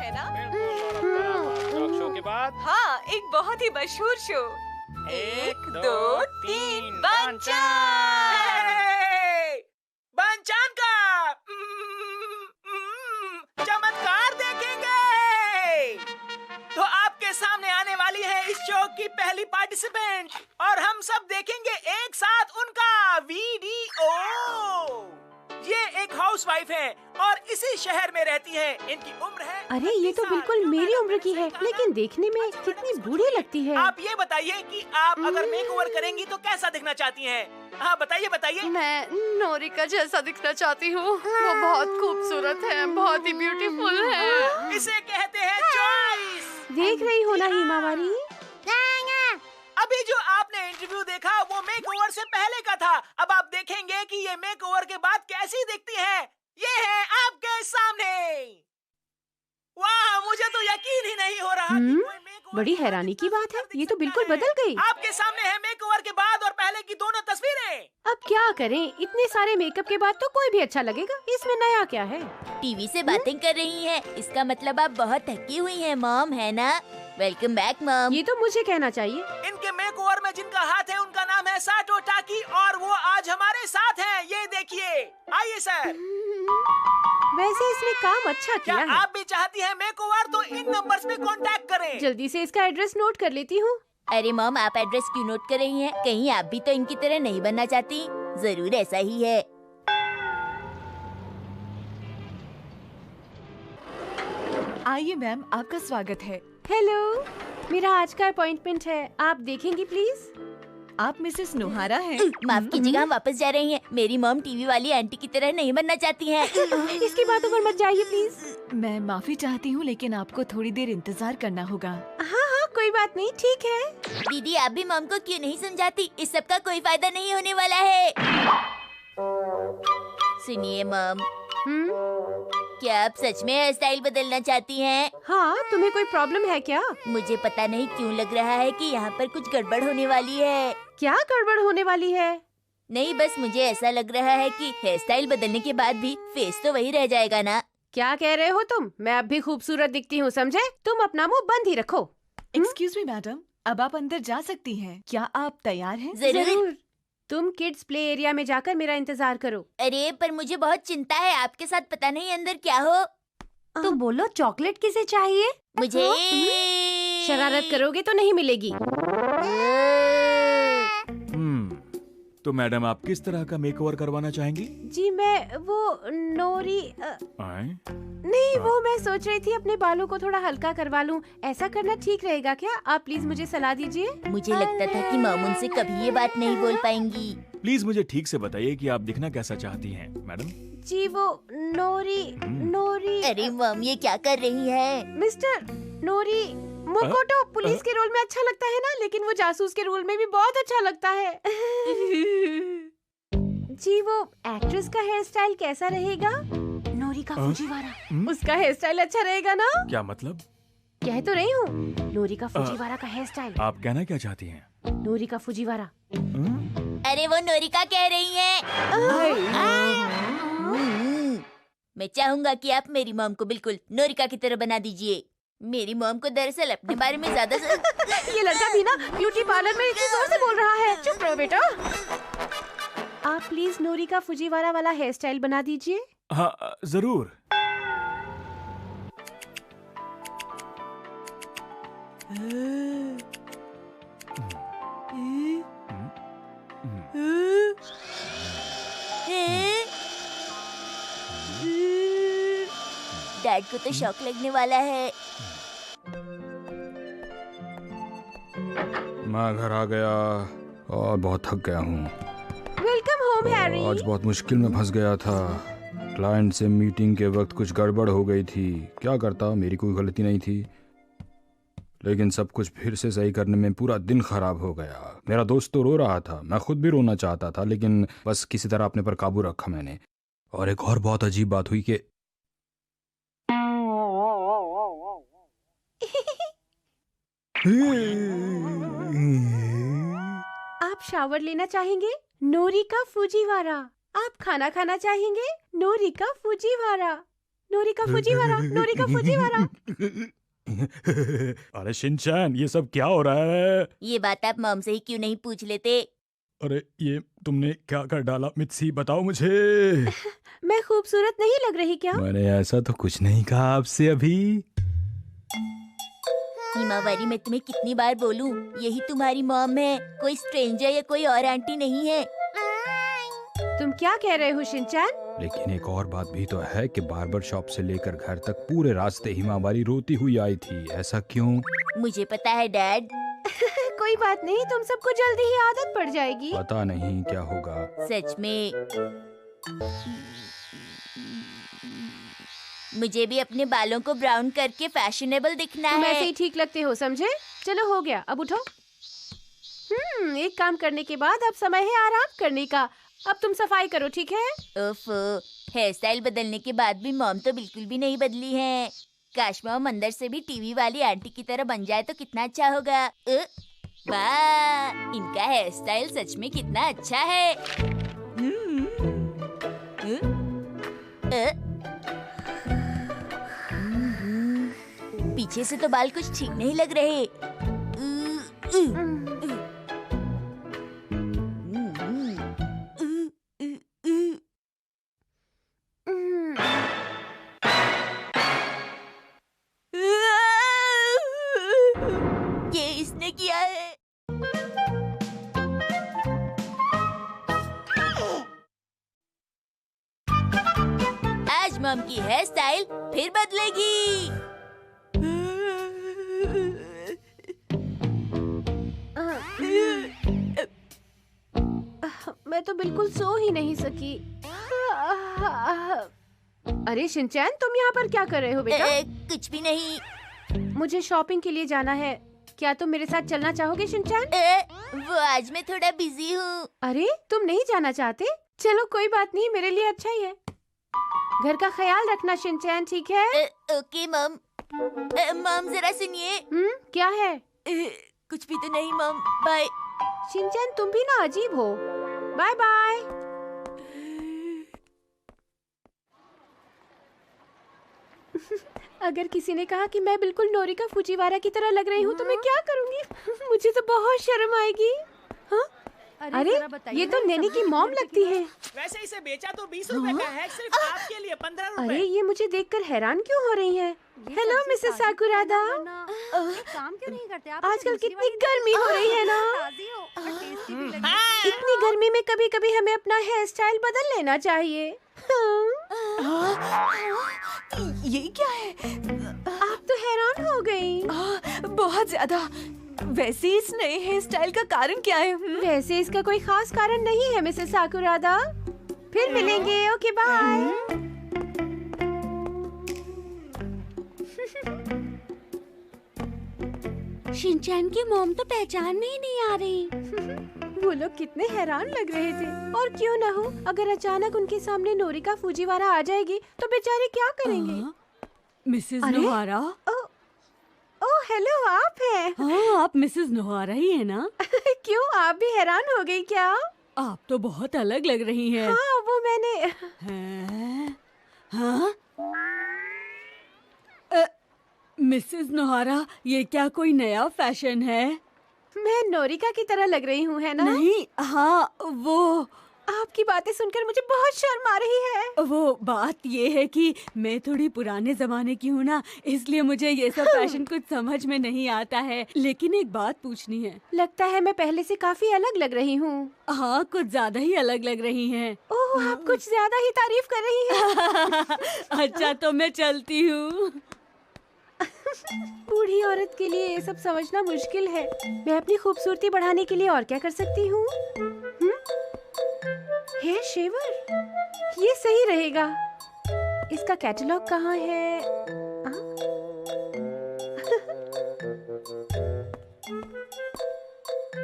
है ना? Talk show के बाद हाँ, एक बहुत ही मशहूर शो। 1 2 3 बांचान। बांचान का चमत्कार देखेंगे। तो आपके सामने आने वाली है इस शो की पहली पार्टिसिपेंट और हम सब देखेंगे एक साथ उनका वीडियो। ये एक हाउसवाइफ है और इसी शहर में रहती है। इनकी उम्र है, अरे ये तो बिल्कुल मेरी उम्र की है, लेकिन देखने में कितनी बूढ़ी लगती है। आप ये बताइए कि आप अगर मेकओवर करेंगी तो कैसा दिखना चाहती हैं? हाँ बताइए बताइए। मैं नोरिका जैसा दिखना चाहती हूँ। वो बहुत खूबसूरत है, बहुत ही ब्यूटीफुल है। इसे कहते हैं चॉइस। देख रही हो ना हिमावारी? अभी जो आपने इंटरव्यू देखा वो मेकओवर से पहले का था। अब आप देखेंगे कि ये मेकओवर के बाद कैसी दिखती है। ये है आपके सामने। वाह, मुझे तो यकीन ही नहीं हो रहा कि कोई मेकओवर बड़ी हैरानी की बात है, ये तो बिल्कुल बदल गई। आपके सामने है मेकओवर के बाद और पहले की दोनों तस्वीरें। अब क्या करें, इतने सारे मेकअप के बाद तो कोई भी अच्छा लगेगा। इसमें नया क्या है? टीवी से बातें कर रही हैं, इसका मतलब आप बहुत थकी हुई हैं मॉम, है ना? Welcome back mom. ये तो मुझे कहना चाहिए। इनके मेकओवर में जिनका हाथ है उनका नाम है साटो टाकी और वो आज हमारे साथ हैं। ये देखिए, आइए सर। वैसे इसने काम अच्छा क्या किया है। आप भी चाहती हैं मेकओवर तो इन नंबर्स पे कांटेक्ट करें। जल्दी से इसका एड्रेस नोट कर लेती हूँ। अरे मॉम, आप एड्रेस क्यों नोट कर रही हैं? कहीं आप भी तो इनकी तरह नहीं बनना चाहती? जरूर ऐसा ही है। आइए मैम, आपका स्वागत है। हेलो, मेरा आज का अपॉइंटमेंट है, आप देखेंगी प्लीज? आप मिसेस नोहारा हैं? माफ कीजिएगा, हम वापस जा रही हैं। मेरी मॉम टीवी वाली आंटी की तरह नहीं बनना चाहती हैं। इसकी बातों पर मत जाइए प्लीज। मैं माफी चाहती हूँ, लेकिन आपको थोड़ी देर इंतजार करना होगा। हाँ हाँ, कोई बात नहीं, ठीक है। दीदी, आप भी मॉम को क्यों नहीं समझाती? इस सब का कोई फायदा नहीं होने वाला है। सुनिए मॉम, क्या आप सच में हेयर स्टाइल बदलना चाहती हैं? हाँ, तुम्हें कोई प्रॉब्लम है क्या? मुझे पता नहीं क्यों लग रहा है कि यहाँ पर कुछ गड़बड़ होने वाली है। क्या गड़बड़ होने वाली है? नहीं, बस मुझे ऐसा लग रहा है कि हेयर स्टाइल बदलने के बाद भी फेस तो वही रह जाएगा ना। क्या कह रहे हो तुम? मैं अब भी खूबसूरत दिखती हूँ, समझे? तुम अपना मुंह बंद ही रखो। एक्सक्यूज मी मैडम, अब आप अंदर जा सकती हैं। क्या आप तैयार हैं? जरूर। तुम किड्स प्ले एरिया में जाकर मेरा इंतजार करो। अरे पर मुझे बहुत चिंता है आपके साथ, पता नहीं अंदर क्या हो। तो बोलो, चॉकलेट किसे चाहिए? मुझे शरारत करोगे तो नहीं मिलेगी। तो मैडम, आप किस तरह का मेकओवर करवाना चाहेंगी? जी मैं वो नोरी आए? नहीं, वो मैं सोच रही थी अपने बालों को थोड़ा हल्का करवा लूं। ऐसा करना ठीक रहेगा क्या? आप प्लीज मुझे सलाह दीजिए। मुझे लगता था कि मॉम उनसे कभी ये बात नहीं बोल पाएंगी। प्लीज मुझे ठीक से बताइए कि आप दिखना कैसा चाहती हैं, मैडम? जी वो नोरी। अरे मॉम, ये क्या कर रही है? मिस्टर नोरी मुकोटो पुलिस के रोल में अच्छा लगता है ना, लेकिन वो जासूस के रोल में भी बहुत अच्छा लगता है। जी वो एक्ट्रेस का हेयर स्टाइल कैसा रहेगा? नोरी का फुजीवारा। उसका हेयर स्टाइल अच्छा रहेगा ना? क्या मतलब? कह तो रही हूँ, नोरी का फुजीवारा का हेयर स्टाइल। आप कहना क्या चाहती हैं? नोरी का फुजीवारा। अरे वो नोरिका कह रही है। मैं चाहूँगा कि आप मेरी मॉम को बिल्कुल नोरिका की तरह बना दीजिए। मेरी मॉम को दरअसल अपने बारे में ज्यादा ये लड़का भी ना ब्यूटी पार्लर में इतनी जोर से बोल रहा है। चुप रहो बेटा। आप प्लीज नोरी का फुजीवारा वाला हेयर स्टाइल बना दीजिए। हाँ जरूर। डैड को तो शौक लगने वाला है। मैं घर आ गया और बहुत थक गया हूँ। Welcome home Harry. आज बहुत मुश्किल में फंस गया था। क्लाइंट से मीटिंग के वक्त कुछ गड़बड़ हो गई थी। क्या करता, मेरी कोई गलती नहीं थी, लेकिन सब कुछ फिर से सही करने में पूरा दिन खराब हो गया। मेरा दोस्त तो रो रहा था, मैं खुद भी रोना चाहता था, लेकिन बस किसी तरह अपने पर काबू रखा मैंने। और एक और बहुत अजीब बात हुई कि आप शावर लेना चाहेंगे? Norika Fujiwara. आप खाना खाना चाहेंगे? Norika Fujiwara. Norika Fujiwara, Norika Fujiwara. अरे शिनचैन, ये सब क्या हो रहा है? ये बात आप मॉम से ही क्यों नहीं पूछ लेते? अरे ये तुमने क्या कर डाला मित्सी, बताओ मुझे। मैं खूबसूरत नहीं लग रही क्या? मैंने ऐसा तो कुछ नहीं कहा आपसे अभी। हिमावारी, मैं तुम्हें कितनी बार बोलूं, यही तुम्हारी मॉम है, कोई स्ट्रेंजर या कोई और आंटी नहीं है। तुम क्या कह रहे हो शिनचैन? लेकिन एक और बात भी तो है कि बार्बर शॉप से लेकर घर तक पूरे रास्ते हिमावारी रोती हुई आई थी। ऐसा क्यों? मुझे पता है डैड। कोई बात नहीं, तुम सबको जल्दी ही आदत पड़ जाएगी। पता नहीं क्या होगा। सच में मुझे भी अपने बालों को ब्राउन करके फैशनेबल दिखना तुम है। ऐसे ही ठीक लगते हो, समझे? चलो हो गया, अब उठो। एक काम करने के बाद अब समय है आराम करने का। अब तुम सफाई करो, ठीक है? ओफो, हेयर स्टाइल बदलने के बाद भी मॉम तो बिल्कुल भी नहीं बदली है। काश मॉम अंदर से भी टीवी वाली आंटी की तरह बन जाए तो कितना अच्छा होगा। वाह, इनका हेयर स्टाइल सच में कितना अच्छा है। पीछे से तो बाल कुछ ठीक नहीं लग रहे। ये इसने किया है। आज मॉम की हेयर स्टाइल फिर बदलेगी। मैं तो बिल्कुल सो ही नहीं सकी। अरे शिनचैन, तुम यहाँ पर क्या कर रहे हो बेटा? कुछ भी नहीं। मुझे शॉपिंग के लिए जाना है, क्या तुम मेरे साथ चलना चाहोगे शिनचैन? वो आज मैं थोड़ा बिजी हूँ। अरे तुम नहीं जाना चाहते? चलो कोई बात नहीं, मेरे लिए अच्छा ही है। घर का ख्याल रखना शिनचैन, ठीक है? Okay mom. मॉम जरा सुनिए। क्या है? कुछ भी तो नहीं मॉम, बाय। शिनचैन तुम भी ना अजीब हो। Bye bye. अगर किसी ने कहा कि मैं बिल्कुल नोरिका फुजीवारा की तरह लग रही हूँ तो मैं क्या करूँगी? मुझे तो बहुत शर्म आएगी। हाँ? अरे ये तो नैनी की मॉम लगती है। वैसे इसे बेचा तो 20 रुपए का है, सिर्फ आपके लिए 15 रुपए। अरे ये मुझे देखकर हैरान क्यों हो रही है? Hello Mrs Sakurada. काम क्यों नहीं करते आप? आजकल कितनी गर्मी हो रही है ना। इतनी गर्मी में कभी कभी हमें अपना हेयर स्टाइल बदल लेना चाहिए। ये क्या है? आप तो हैरान हो गई। बहुत ज्यादा। वैसे इस नए हेयर स्टाइल का कारण क्या है? वैसे इसका कोई खास कारण नहीं है मिसेस साकुरादा। फिर मिलेंगे, ओके बाय। शिनचैन की मॉम तो पहचान में ही नहीं आ रही। वो लोग कितने हैरान लग रहे थे। और क्यों ना हो, अगर अचानक उनके सामने नोरिका फुजीवारा आ जाएगी तो बेचारे क्या करेंगे? मिसेस अरे? नोहारा। ओह हेलो, आप हैं? हाँ, आप मिसेस नोहारा ही है ना? क्यों, आप भी हैरान हो गई क्या? आप तो बहुत अलग लग रही हैं। हाँ वो मैंने। हैं? हाँ? मिसेस नोहारा, ये क्या कोई नया फैशन है? मैं नोरिका की तरह लग रही हूँ, है ना? नहीं, हाँ वो आपकी बातें सुनकर मुझे बहुत शर्म आ रही है। वो बात ये है कि मैं थोड़ी पुराने जमाने की हूँ ना, इसलिए मुझे ये सब फैशन कुछ समझ में नहीं आता है। लेकिन एक बात पूछनी है। लगता है मैं पहले से काफी अलग लग रही हूँ। हाँ, कुछ ज्यादा ही अलग लग रही हैं। ओह, आप कुछ ज्यादा ही तारीफ कर रही हैं। अच्छा तो मैं चलती हूँ। बूढ़ी औरत के लिए ये सब समझना मुश्किल है। मैं अपनी खूबसूरती बढ़ाने के लिए और क्या कर सकती हूँ? हेयर शेवर, ये सही रहेगा। इसका कैटलॉग कहाँ है?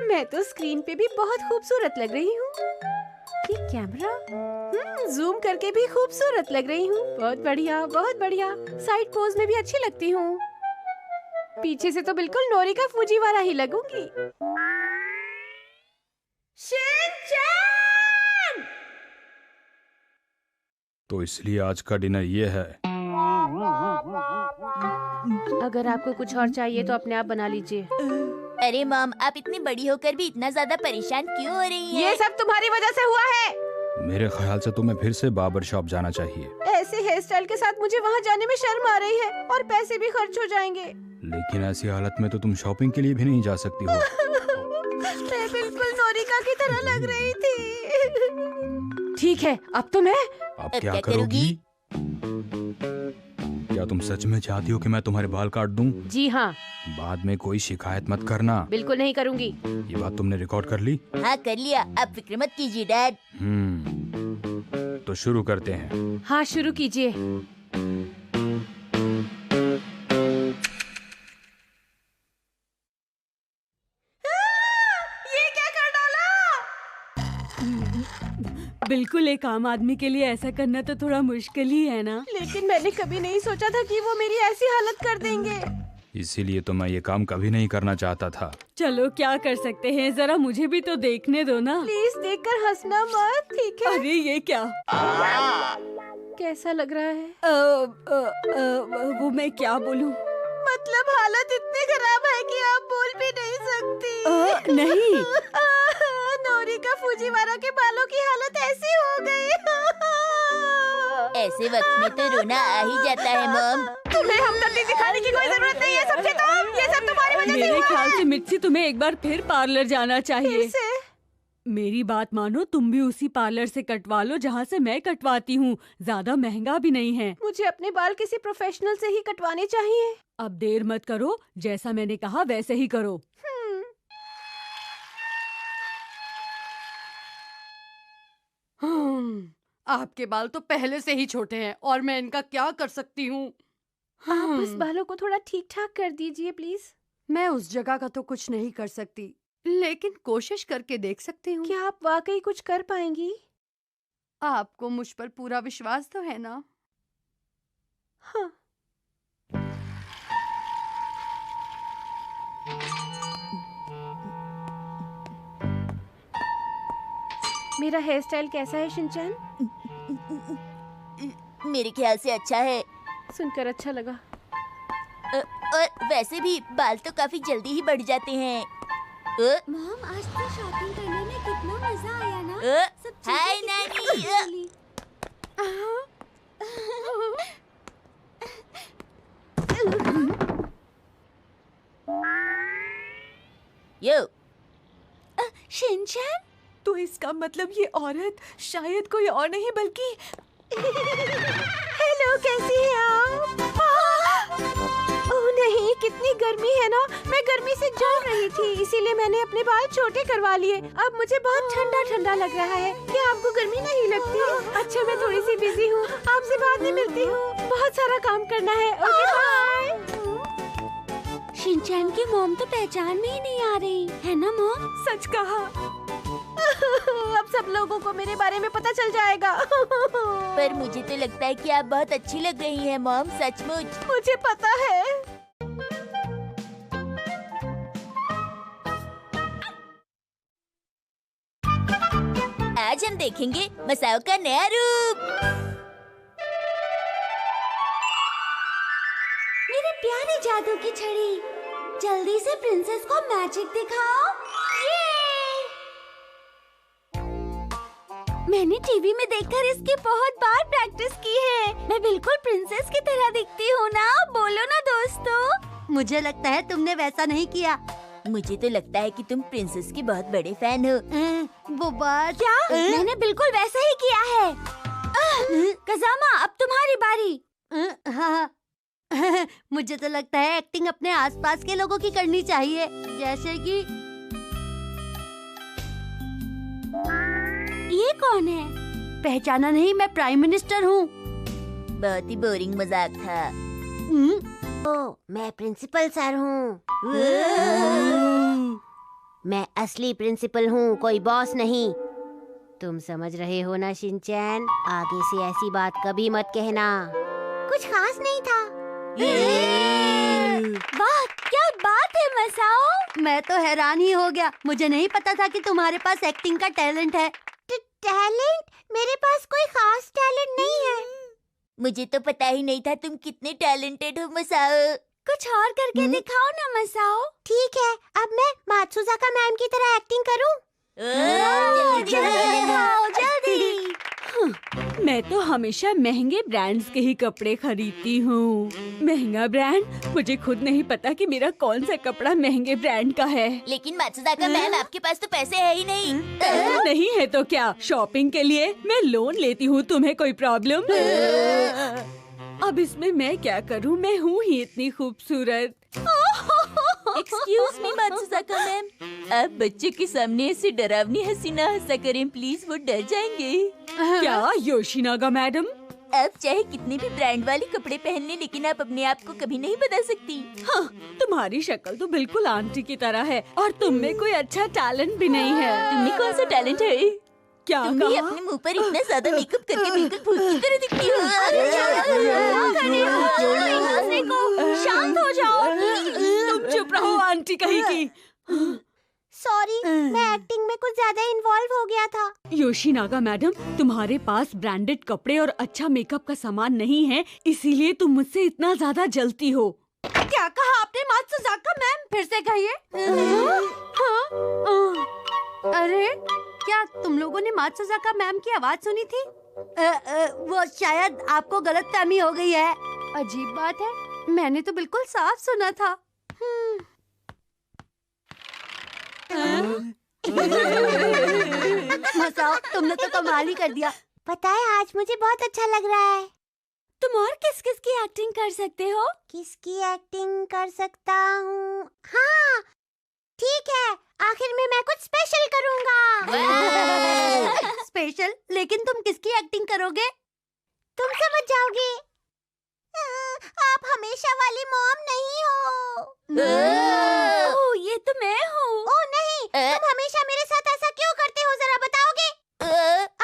मैं तो स्क्रीन पे भी बहुत खूबसूरत लग रही हूँ। ये कैमरा, जूम करके भी खूबसूरत लग रही हूँ। बहुत बढ़िया, बहुत बढ़िया। साइड पोज में भी अच्छी लगती हूँ। पीछे से तो बिल्कुल नोरिका फुजीवारा ही लगूंगी। शिनचैन! तो इसलिए आज का डिनर ये है। अगर आपको कुछ और चाहिए तो अपने आप बना लीजिए। अरे मॉम, आप इतनी बड़ी होकर भी इतना ज्यादा परेशान क्यों हो रही हैं? ये सब तुम्हारी वजह से हुआ है। मेरे ख्याल से तुम्हें फिर से बार्बर शॉप जाना चाहिए। ऐसे हेयर स्टाइल के साथ मुझे वहाँ जाने में शर्म आ रही है और पैसे भी खर्च हो जाएंगे। लेकिन ऐसी हालत में तो तुम शॉपिंग के लिए भी नहीं जा सकती हो। मैं बिल्कुल नोरिका की तरह लग रही थी। ठीक है, अब तो मैं अब क्या करोगी? क्या तुम सच में चाहती हो कि मैं तुम्हारे बाल काट दूं? जी हाँ, बाद में कोई शिकायत मत करना। बिल्कुल नहीं करूँगी। ये बात तुमने रिकॉर्ड कर ली? हाँ कर लिया, आप फिक्र मत कीजिए डैड। तो शुरू करते हैं। हाँ शुरू कीजिए। ये क्या कर डाला? बिल्कुल एक आम आदमी के लिए ऐसा करना तो थोड़ा मुश्किल ही है ना। लेकिन मैंने कभी नहीं सोचा था कि वो मेरी ऐसी हालत कर देंगे। इसीलिए तो मैं ये काम कभी नहीं करना चाहता था। चलो क्या कर सकते हैं, जरा मुझे भी तो देखने दो ना। प्लीज देखकर हंसना मत, ठीक है? अरे ये क्या? कैसा लग रहा है? वो मैं क्या बोलूं? मतलब हालत इतनी खराब है कि आप बोल भी नहीं सकती। नहीं। नोरिका फुजीवारा के बालों की हालत ऐसी हो गई। ऐसे वक्त में तो रोना आ ही जाता है मॉम। तुम्हें हमदर्दी दिखाने की कोई जरूरत नहीं है। समझे तुम? ये सब तुम्हारी वजह से मेरे हुआ ख्याल है। से मिर्ची तुम्हें एक बार फिर पार्लर जाना चाहिए। फिर से? मेरी बात मानो, तुम भी उसी पार्लर से कटवा लो जहाँ से मैं कटवाती हूँ। ज्यादा महंगा भी नहीं है। मुझे अपने बाल किसी प्रोफेशनल से ही कटवाने चाहिए। अब देर मत करो, जैसा मैंने कहा वैसे ही करो। आपके बाल तो पहले से ही छोटे हैं और मैं इनका क्या कर सकती हूँ? आप बस बालों को थोड़ा ठीक ठाक कर दीजिए प्लीज। मैं उस जगह का तो कुछ नहीं कर सकती, लेकिन कोशिश करके देख सकती हूँ। क्या आप वाकई कुछ कर पाएंगी? आपको मुझ पर पूरा विश्वास तो है ना? हाँ। मेरा हेयर स्टाइल कैसा है शिनचैन? मेरे ख्याल से अच्छा है। सुनकर अच्छा लगा। और वैसे भी बाल तो काफी जल्दी ही बढ़ जाते हैं। मॉम, आज तो शॉपिंग करने में कितना मजा आया ना। हाय नानी। यो शिनचैन, तो इसका मतलब ये औरत शायद कोई और नहीं बल्कि हेलो, कैसी हैं आप? ओह नहीं, कितनी गर्मी है ना। मैं गर्मी से जल रही थी, इसीलिए मैंने अपने बाल छोटे करवा लिए। अब मुझे बहुत ठंडा ठंडा लग रहा है। क्या आपको गर्मी नहीं लगती? अच्छा, मैं थोड़ी सी बिजी हूँ, आपसे बाद में मिलती हूँ। बहुत सारा काम करना है। Okay bye. शिनचैन की मॉम तो पहचान में ही नहीं आ रही है ना मॉम? सच कहा। अब सब लोगों को मेरे बारे में पता चल जाएगा। पर मुझे तो लगता है कि आप बहुत अच्छी लग रही हैं मॉम, सचमुच। मुझे पता है। आज हम देखेंगे मसाओ का नया रूप। मेरे प्यारे जादू की छड़ी, जल्दी से प्रिंसेस को मैजिक दिखाओ। मैंने टीवी में देखकर इसकी बहुत बार प्रैक्टिस की है। मैं बिल्कुल प्रिंसेस की तरह दिखती हूँ ना? बोलो ना दोस्तों। मुझे लगता है तुमने वैसा नहीं किया। मुझे तो लगता है कि तुम प्रिंसेस के बहुत बड़े फैन हो। वो बात क्या? मैंने बिल्कुल वैसा ही किया है। कज़ामा, अब तुम्हारी बारी। हाँ। मुझे तो लगता है एक्टिंग अपने आसपास के लोगों की करनी चाहिए, जैसे कि ये कौन है? पहचाना नहीं? मैं प्राइम मिनिस्टर हूँ। बहुत ही बोरिंग मजाक था। ओह, मैं प्रिंसिपल सर हूँ। मैं असली प्रिंसिपल हूँ, कोई बॉस नहीं। तुम समझ रहे हो ना शिनचैन? आगे से ऐसी बात कभी मत कहना। कुछ खास नहीं था। वाह, क्या बात है मसाओ। मैं तो हैरान ही हो गया। मुझे नहीं पता था कि तुम्हारे पास एक्टिंग का टैलेंट है। टैलेंट? मेरे पास कोई खास टैलेंट नहीं है। मुझे तो पता ही नहीं था तुम कितने टैलेंटेड हो मसाओ। कुछ और करके दिखाओ ना मसाओ। ठीक है, अब मैं मात्सुजाका मैम की तरह एक्टिंग करूं? जल्दी दिखाओ जल्दी। मैं तो हमेशा महंगे ब्रांड्स के ही कपड़े खरीदती हूँ। महंगा ब्रांड, मुझे खुद नहीं पता कि मेरा कौन सा कपड़ा महंगे ब्रांड का है। लेकिन मात्सुजाका मैम, आपके पास तो पैसे है ही नहीं। नहीं है तो क्या, शॉपिंग के लिए मैं लोन लेती हूँ। तुम्हें कोई प्रॉब्लम? अब इसमें मैं क्या करूँ, मैं हूँ ही इतनी खूबसूरत। एक्सक्यूज मी मात्सुजाका मैम, आप बच्चे के सामने ऐसे डरावनी हंसी ना हंसा करें प्लीज, वो डर जाएंगे। क्या योशिनागा मैडम? आप चाहे कितने भी ब्रांड वाले कपड़े पहन लें, लेकिन आप अपने आप को कभी नहीं बदल सकती। हाँ, तुम्हारी शक्ल तो बिल्कुल आंटी की तरह है और तुम में कोई अच्छा टैलेंट भी नहीं है। तुम्हें कौन सा टैलेंट है? क्या तुम भी कहा? अपने मुंह पर इतना ज्यादा मेकअप करके बिल्कुल भूत की तरह दिखती हो। शांत हो जाओ। तुम चुप रहो आंटी कहीं की। सॉरी, मैं एक्टिंग में कुछ ज्यादा इन्वॉल्व हो गया था। योशिनागा मैडम, तुम्हारे पास ब्रांडेड कपड़े और अच्छा मेकअप का सामान नहीं है, इसीलिए तुम मुझसे इतना ज्यादा जलती हो। क्या कहा आपने मात्सुजाका मैम? फिर से कहिए। अरे क्या तुम लोगों ने मात्सुजाका मैम की आवाज सुनी थी? वो शायद आपको गलतफहमी हो गई है। अजीब बात है, मैंने तो बिल्कुल साफ सुना था। मसाओ, तुमने तो कमाल ही कर दिया। पता है, आज मुझे बहुत अच्छा लग रहा है। तुम और किस किस की एक्टिंग कर सकते हो? किसकी एक्टिंग कर सकता हूँ? हाँ, ठीक है, आखिर में मैं कुछ स्पेशल करूँगा। स्पेशल? लेकिन तुम किसकी एक्टिंग करोगे? तुम समझ जाओगे। आप हमेशा वाली मॉम नहीं हो। ओह, ये तो मैं हूँ। ओह नहीं, तुम हमेशा मेरे साथ ऐसा क्यों करते हो, जरा बताओगे?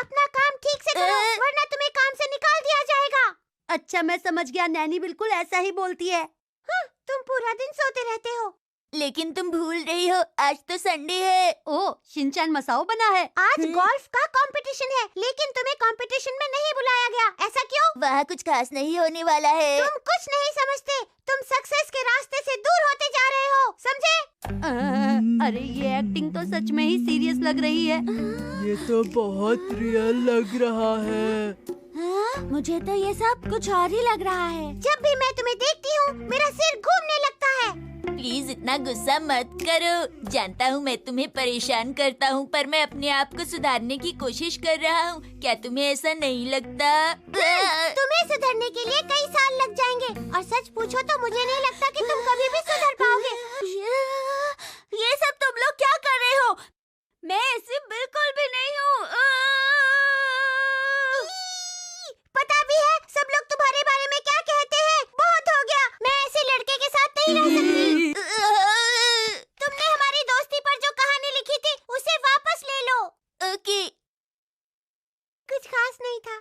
अपना काम ठीक से करो, वरना तुम्हें काम से निकाल दिया जाएगा। अच्छा, मैं समझ गया। नैनी बिल्कुल ऐसा ही बोलती है। हाँ, तुम पूरा दिन सोते रहते हो। लेकिन तुम भूल रही हो, आज तो संडे है। ओह, शिनचैन मसाओ बना है। आज गोल्फ का कंपटीशन है, लेकिन तुम्हें कंपटीशन में नहीं बुलाया गया। ऐसा क्यों? वहाँ कुछ खास नहीं होने वाला है। तुम कुछ नहीं समझते। तुम सक्सेस के रास्ते से दूर होते जा रहे हो, समझे? अरे ये एक्टिंग तो सच में ही सीरियस लग रही है। ये तो बहुत रियल लग रहा है। मुझे तो ये सब कुछ और ही लग रहा है। जब भी मैं तुम्हें देखती हूँ, मेरा सिर घूमने लगता है। प्लीज इतना गुस्सा मत करो। जानता हूँ मैं तुम्हें परेशान करता हूँ, पर मैं अपने आप को सुधारने की कोशिश कर रहा हूँ। क्या तुम्हें ऐसा नहीं लगता? तुम्हें सुधरने के लिए कई साल लग जाएंगे, और सच पूछो तो मुझे नहीं लगता कि तुम कभी भी सुधर पाओगे। ये सब तुम लोग क्या कर रहे हो? मैं ऐसी बिल्कुल भी नहीं हूँ। पता भी है सब लोग तुम्हारे बारे में क्या कहते हैं। बहुत हो गया, मैं ऐसे लड़के के साथ नहीं रह सकती। तुमने हमारी दोस्ती पर जो कहानी लिखी थी, उसे वापस ले लो। ओके। कुछ खास नहीं था।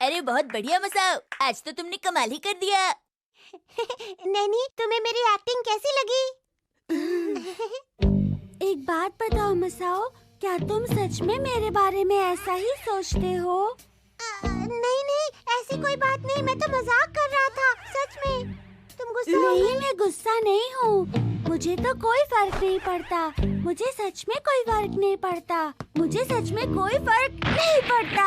अरे बहुत बढ़िया मसाओ, आज तो तुमने कमाल ही कर दिया। नैनी, तुम्हें मेरी एक्टिंग कैसी लगी? एक बात बताओ मसाओ, क्या तुम सच में मेरे बारे में ऐसा ही सोचते हो? नहीं नहीं, ऐसी कोई बात नहीं, मैं तो मजाक कर रहा था। सच में तुम गुस्सा नहीं, मैं गुस्सा नहीं हूँ। मुझे तो कोई फर्क नहीं पड़ता। मुझे सच में कोई फर्क नहीं पड़ता। मुझे सच में कोई फर्क नहीं पड़ता।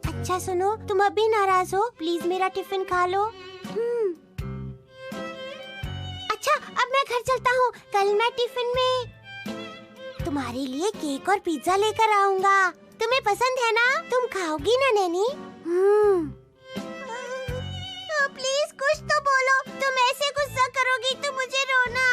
अच्छा सुनो, तुम अभी नाराज हो, प्लीज मेरा टिफिन खा लो। अच्छा, अब मैं घर चलता हूँ। कल मैं टिफिन में तुम्हारे लिए केक और पिज्जा लेकर आऊंगा। तुम्हें पसंद है ना? तुम खाओगी ना नैनी? प्लीज कुछ तो बोलो। तुम ऐसे गुस्सा करोगी तो मुझे रोना